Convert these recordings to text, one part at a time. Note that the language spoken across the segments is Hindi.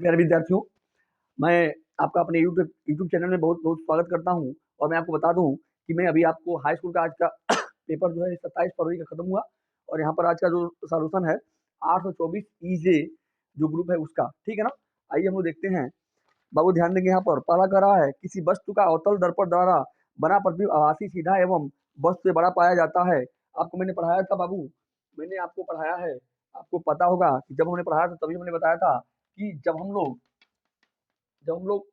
प्यारे विद्यार्थियों, मैं आपका अपने यूट्यूब चैनल में बहुत-बहुत स्वागत करता हूं। और मैं आपको बता दूं कि मैं अभी आपको हाई स्कूल का आज का पेपर जो है 27 फरवरी का खत्म हुआ और यहाँ पर आज का जो सॉल्यूशन है 824 ईजे जो ग्रुप है उसका, ठीक है ना? आइए हम लोग देखते हैं। बाबू ध्यान देंगे, यहाँ पर पहला कह रहा है किसी वस्तु का अवतल दर्पण द्वारा बना प्रतिबिंब आभासी, सीधा एवं वस्तु से बड़ा पाया जाता है। आपको मैंने पढ़ाया था बाबू, मैंने आपको पढ़ाया है, आपको पता होगा कि जब हमने पढ़ाया था तभी हमने बताया था कि जब हम लोग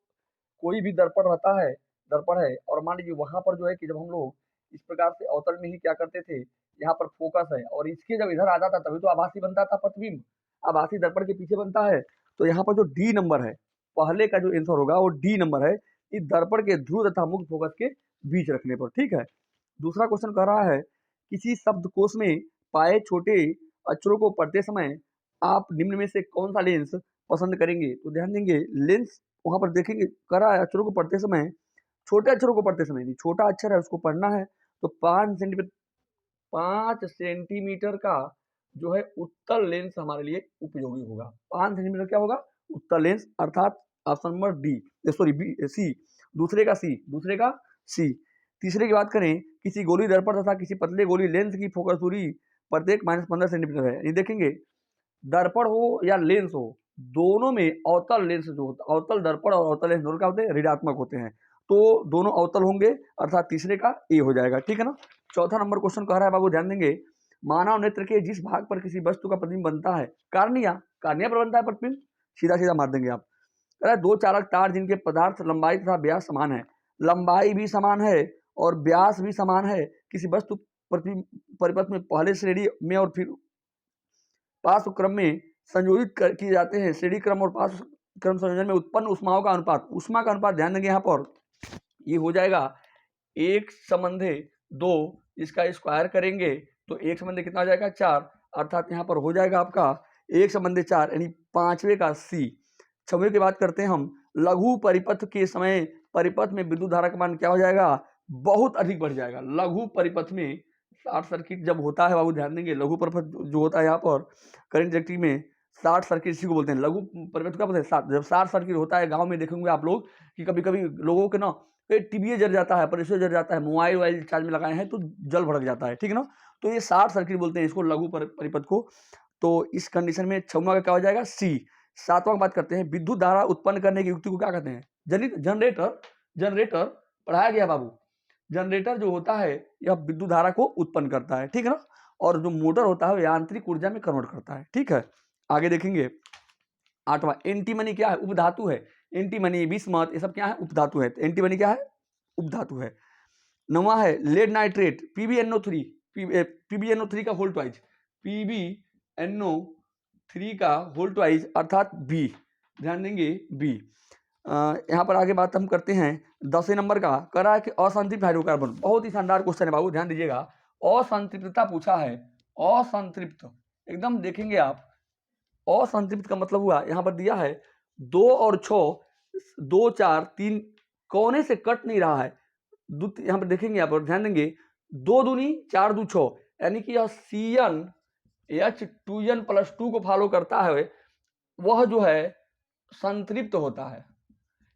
कोई भी दर्पण है और मान लीजिए वहां पर जो है कि जब हम लोग इस प्रकार से अवतल में ही क्या करते थे, यहाँ पर फोकस है और इसके जब इधर आता था तभी तो आभासी बनता था प्रतिबिंब, आभासी दर्पण के पीछे बनता है। तो यहाँ पर जो डी नंबर है, पहले का जो आंसर होगा वो डी नंबर है, इस दर्पण के ध्रुव तथा मुक्त फोकस के बीच रखने पर, ठीक है। दूसरा क्वेश्चन कह रहा है किसी शब्दकोश में पाए छोटे अक्षरों को पढ़ते समय आप निम्न में से कौन सा लेंस पसंद करेंगे? तो ध्यान देंगे, लेंस वहां पर देखेंगे, कह रहा है अक्षरों को पढ़ते समय, छोटे अक्षरों को पढ़ते समय नहीं, छोटा अक्षर है उसको पढ़ना है तो 5 सेंटीमीटर का जो है उत्तल लेंस हमारे लिए उपयोगी होगा। 5 सेंटीमीटर क्या होगा? उत्तल लेंस, अर्थात option number D, sorry B, C. दूसरे का सी। तीसरे की बात करें, किसी गोली दर्पण तथा किसी पतले गोली लेंस की फोकस दूरी प्रत्येक -15 सेंटीमीटर है। ये देखेंगे, दर्पण हो या लेंस हो, दोनों में अवतल लेंस जो होता है, अवतल दर्पण और अवतल लेंस दोनों क्या होते हैं? ऋणात्मक होते हैं। तो दोनों अवतल होंगे, अर्थात तीसरे का ए हो जाएगा, ठीक है ना। चौथा नंबर क्वेश्चन कह रहा है बाबू ध्यान देंगे, मानव नेत्र के जिस भाग पर किसी वस्तु का प्रतिबिंब बनता है, कार्निया पर बनता है प्रतिबिंब, सीधा सीधा मार देंगे आप। कह रहा है दो चालक तार जिनके पदार्थ लंबाई तथा व्यास समान है, लंबाई भी समान है और व्यास भी समान है, किसी वस्तु परिपथ में पहले श्रेणी में और फिर पार्श्व क्रम में संयोजित किए जाते हैं। श्रेणी क्रम और पार्श्व क्रम संयोजन में उत्पन्न ऊष्माओं का अनुपात, ऊष्मा का अनुपात ध्यान देंगे यहाँ पर, ये हो जाएगा 1/2। इसका स्क्वायर करेंगे तो 1/, कितना हो जाएगा? 4, अर्थात यहाँ पर हो जाएगा आपका 1/4, यानी पांचवे का सी। छठवें की बात करते हैं हम, लघु परिपथ के समय परिपथ में विद्युत धारा का मान क्या हो जाएगा? बहुत अधिक बढ़ जाएगा। लघु परिपथ में शॉर्ट सर्किट जब होता है बाबू ध्यान देंगे, लघु परिपथ जो होता है यहाँ पर करंट इलेक्ट्रिक में शॉर्ट सर्किट इसी को बोलते हैं। लघु परिपथ क्या बोलते हैं? जब शॉर्ट सर्किट होता है, गांव में देखेंगे आप लोग कि कभी कभी लोगों के ना टीवी जल जाता है, प्रेशर जल जाता है, मोबाइल वाइल चार्ज में लगाए हैं तो जल भड़क जाता है, ठीक है ना। तो ये शॉर्ट सर्किट बोलते हैं इसको, लघु परिपथ को। तो इस कंडीशन में छठवां का क्या हो जाएगा? सी। सातवां बात करते हैं, विद्युत धारा उत्पन्न करने की युक्ति को क्या कहते हैं? जनरेटर। जनरेटर पढ़ाया गया बाबू। जनरेटर जो होता है यह विद्युत धारा को उत्पन्न करता है, ठीक है ना। और जो मोटर होता है यांत्रिक ऊर्जा में कन्वर्ट करता है, ठीक है। आगे देखेंगे, आठवां, एंटीमनी क्या है? उपधातु है। एंटीमनी, बिस्मथ, ये सब क्या है? उपधातु है। तो एंटीमनी क्या है? उपधातु है। नौवां है लेड नाइट्रेट, PbNO3, PbNO3 का होल ट्वाइज, PbNO3 का होल ट्वाइज, अर्थात बी, ध्यान देंगे बी। यहाँ पर आगे बात हम करते हैं 10वें नंबर का, कह रहा है कि असंतृप्त हाइड्रोकार्बन, बहुत ही शानदार क्वेश्चन है बाबू, ध्यान दीजिएगा। असंतृप्तता पूछा है, असंतृप्त, एकदम देखेंगे आप। असंतृप्त का मतलब हुआ, यहाँ पर दिया है 2 और 6, 2 4 3 कोने से कट नहीं रहा है। यहाँ पर देखेंगे, यहाँ पर ध्यान देंगे, 2 दूनी 4 दू 6, यानी कि यह CnH2n+2 को फॉलो करता है, वह जो है संतृप्त होता है।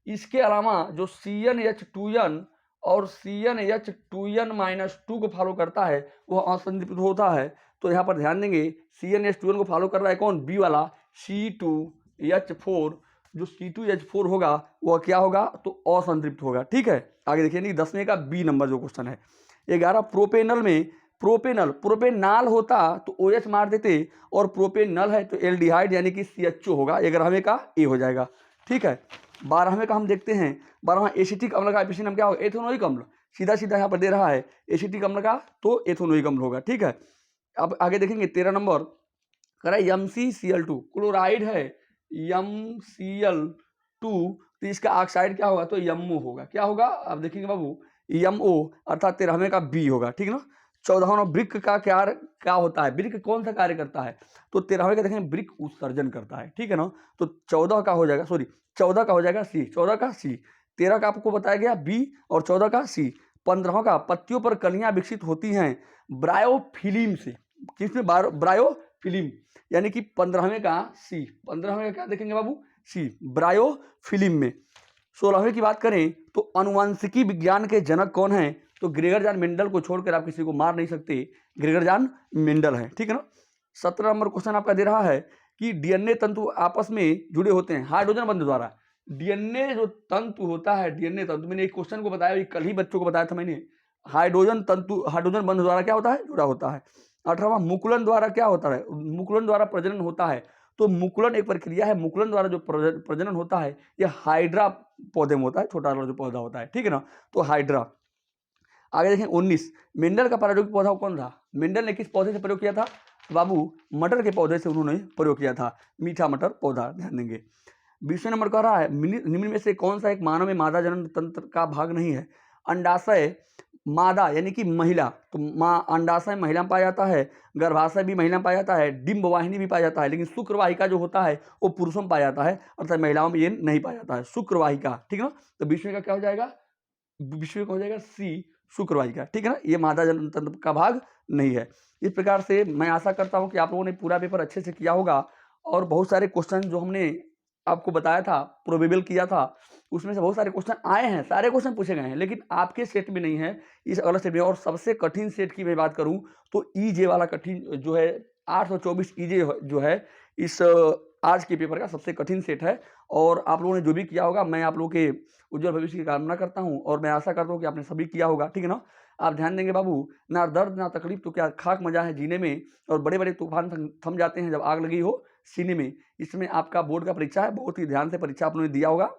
इसके अलावा जो CnH2n और CnH2n-2 को फॉलो करता है वह असंतृप्त होता है। तो यहाँ पर ध्यान देंगे, CnH2n को फॉलो कर रहा है कौन? बी वाला C2H4, जो C2H4 होगा वह क्या होगा? तो असंतृप्त होगा, ठीक है। आगे देखिए 10वें का बी नंबर जो क्वेश्चन है। 11, प्रोपेनल में प्रोपेनाल होता तो OH मार देते, और प्रोपेनल है तो एल्डिहाइड यानी कि CHO होगा। 11वें का ए हो जाएगा, ठीक है। 12वें का हम देखते हैं, 12वां एसिटिक अम्ल का एपिसिन क्या होगा? एथेनोइक अम्ल, सीधा सीधा यहाँ पर दे रहा है एसिटिक अम्ल का, तो एथेनोइक अम्ल होगा, ठीक है। अब आगे देखेंगे 13 नंबर, कह रहा है MnCl2, क्लोराइड है MnCl2, तो इसका ऑक्साइड क्या होगा? तो MO होगा। क्या होगा? अब देखेंगे बाबू, MO, अर्थात 13वें का बी होगा, ठीक है ना। 14वां, वृक्क का क्या होता है? वृक्क कौन सा कार्य करता है? तो 13वें का देखेंगे वृक्क उत्सर्जन करता है, ठीक है ना। तो 14 का हो जाएगा, सॉरी 14 का हो जाएगा सी, 14 का सी। 13 का आपको बताया गया बी और 14 का सी। 15वां का, पत्तियों पर कलियां विकसित होती हैं ब्रायोफिलिम से, किसमें? ब्रायोफिलिम, यानी कि 15वें का सी। 15वें का क्या देखेंगे बाबू? सी ब्रायोफिल्म में। 16वीं की बात करें तो अनुवांशिकी विज्ञान के जनक कौन है? तो ग्रेगर जॉन मेंडल को छोड़कर आप किसी को मार नहीं सकते, ग्रेगर जॉन मेंडल है, ठीक है ना। 17 नंबर क्वेश्चन आपका दे रहा है कि डीएनए तंतु आपस में जुड़े होते हैं हाइड्रोजन बंध द्वारा। डीएनए जो तंतु होता है, डीएनए तंतु, मैंने एक क्वेश्चन को बताया, कल ही बच्चों को बताया था मैंने, हाइड्रोजन तंतु हाइड्रोजन बंध द्वारा क्या होता है? जुड़ा होता है। 18वां मुकुलन द्वारा क्या होता है? मुकुलन द्वारा प्रजनन होता है। तो मुकुलन एक प्रक्रिया है, मुकुलन द्वारा जो प्रजनन होता है यह हाइड्रा पौधे में होता है, छोटा वाला जो पौधा होता है, ठीक है ना। तो हाइड्रा। आगे देखें 19, मेंडल का प्रायोगिक पौधा कौन था? मेंडल ने किस पौधे से प्रयोग किया था? बाबू मटर के पौधे से उन्होंने प्रयोग किया था, मीठा मटर पौधा, ध्यान देंगे। 20वें नंबर कह रहा है निम्न में से कौन सा एक मानव में मादा जनन तंत्र का भाग नहीं है? अंडाशय मादा यानी कि महिला, तो अंडाशय महिला में पाया जाता है, गर्भाशय भी महिला में पाया जाता है, डिंब वाहिनी भी पाया जाता है, लेकिन शुक्रवाहिका जो होता है वो पुरुषों में पाया जाता है, अर्थात महिलाओं में ये नहीं पाया जाता है, शुक्रवाहिका, ठीक है ना। तो 20वें का क्या हो जाएगा? 20वें का हो जाएगा सी, शुक्रवाहिका, ठीक है ना। ये मादा जनन तंत्र का भाग नहीं है। इस प्रकार से मैं आशा करता हूं कि आप लोगों ने पूरा पेपर अच्छे से किया होगा, और बहुत सारे क्वेश्चन जो हमने आपको बताया था, प्रोबेबल किया था, उसमें से बहुत सारे क्वेश्चन आए हैं, सारे क्वेश्चन पूछे गए हैं, लेकिन आपके सेट में नहीं है, इस अगले सेट में। और सबसे कठिन सेट की मैं बात करूं तो ईजे वाला कठिन जो है 824 ईजे जो है इस आज के पेपर का सबसे कठिन सेट है। और आप लोगों ने जो भी किया होगा, मैं आप लोगों के उज्जवल भविष्य की कामना करता हूं, और मैं आशा करता हूं कि आपने सभी किया होगा, ठीक है ना। आप ध्यान देंगे बाबू, ना दर्द ना तकलीफ तो क्या खाक मजा है जीने में, और बड़े बड़े तूफान थम जाते हैं जब आग लगी हो सीने में। इसमें आपका बोर्ड का परीक्षा है, बहुत ही ध्यान से परीक्षा आप लोगों ने दिया होगा,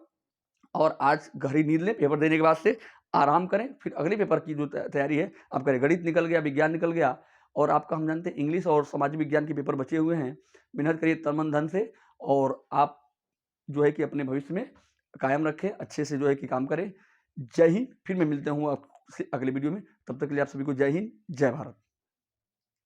और आज गहरी नींद लें, पेपर देने के बाद से आराम करें, फिर अगले पेपर की जो तैयारी है आप करें। गणित निकल गया, विज्ञान निकल गया, और आपका हम जानते हैं इंग्लिश और सामाजिक विज्ञान के पेपर बचे हुए हैं। मेहनत करिए तन मन धन से, और आप जो है कि अपने भविष्य में कायम रखें, अच्छे से जो है कि काम करें। जय हिंद। फिर मैं मिलता हूँ आपसे अगले वीडियो में, तब तक के लिए आप सभी को जय हिंद, जय भारत।